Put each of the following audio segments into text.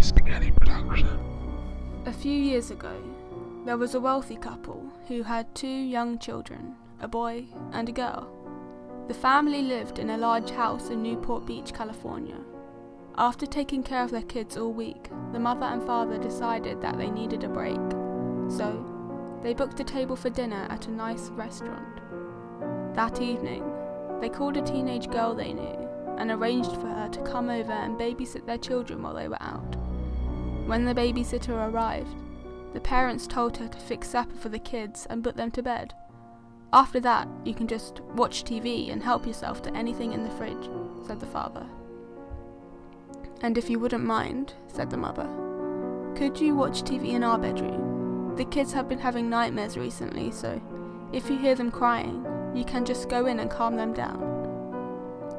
Spaghetti production. A few years ago, there was a wealthy couple who had two young children, a boy and a girl. The family lived in a large house in Newport Beach, California. After taking care of their kids all week, the mother and father decided that they needed a break. So, they booked a table for dinner at a nice restaurant. That evening, they called a teenage girl they knew and arranged for her to come over and babysit their children while they were out. When the babysitter arrived, the parents told her to fix supper for the kids and put them to bed. After that, you can just watch TV and help yourself to anything in the fridge, said the father. And if you wouldn't mind, said the mother, could you watch TV in our bedroom? The kids have been having nightmares recently, so if you hear them crying, you can just go in and calm them down.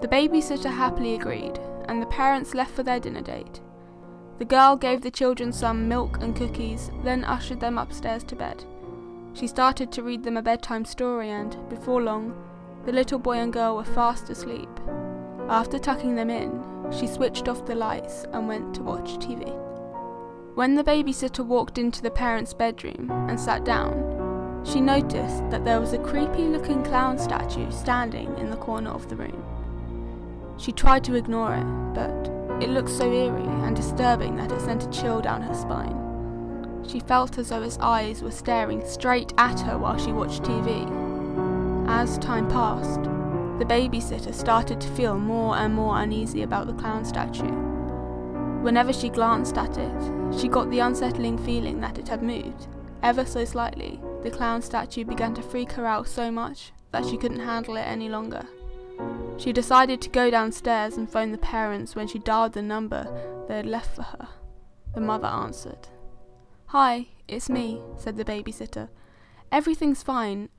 The babysitter happily agreed, and the parents left for their dinner date. The girl gave the children some milk and cookies, then ushered them upstairs to bed. She started to read them a bedtime story and, before long, the little boy and girl were fast asleep. After tucking them in, she switched off the lights and went to watch TV. When the babysitter walked into the parents' bedroom and sat down, she noticed that there was a creepy-looking clown statue standing in the corner of the room. She tried to ignore it, but it looked so eerie and disturbing that it sent a chill down her spine. She felt as though his eyes were staring straight at her while she watched TV. As time passed, the babysitter started to feel more and more uneasy about the clown statue. Whenever she glanced at it, she got the unsettling feeling that it had moved. Ever so slightly, the clown statue began to freak her out so much that she couldn't handle it any longer. She decided to go downstairs and phone the parents when she dialed the number they had left for her. The mother answered. "Hi, it's me," said the babysitter. "Everything's fine.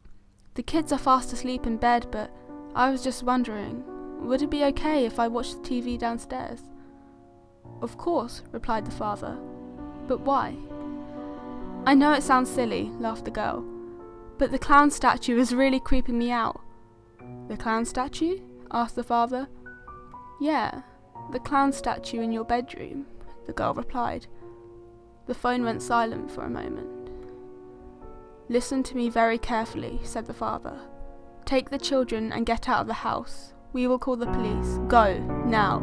The kids are fast asleep in bed, but I was just wondering, would it be okay if I watched the TV downstairs?" "Of course," replied the father. "But why?" "I know it sounds silly," laughed the girl, "but the clown statue is really creeping me out." "The clown statue?" asked the father. "Yeah, the clown statue in your bedroom," the girl replied. The phone went silent for a moment. "Listen to me very carefully," said the father. "Take the children and get out of the house. We will call the police. Go, now."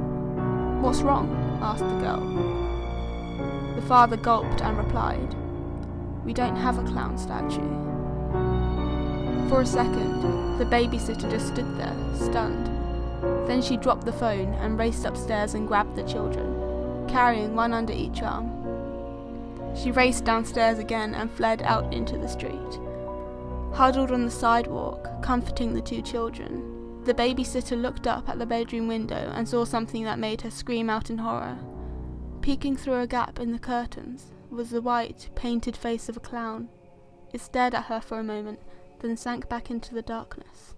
"What's wrong?" asked the girl. The father gulped and replied, "We don't have a clown statue." For a second, the babysitter just stood there, stunned. Then she dropped the phone and raced upstairs and grabbed the children, carrying one under each arm. She raced downstairs again and fled out into the street. Huddled on the sidewalk, comforting the two children, the babysitter looked up at the bedroom window and saw something that made her scream out in horror. Peeking through a gap in the curtains was the white, painted face of a clown. It stared at her for a moment, then sank back into the darkness.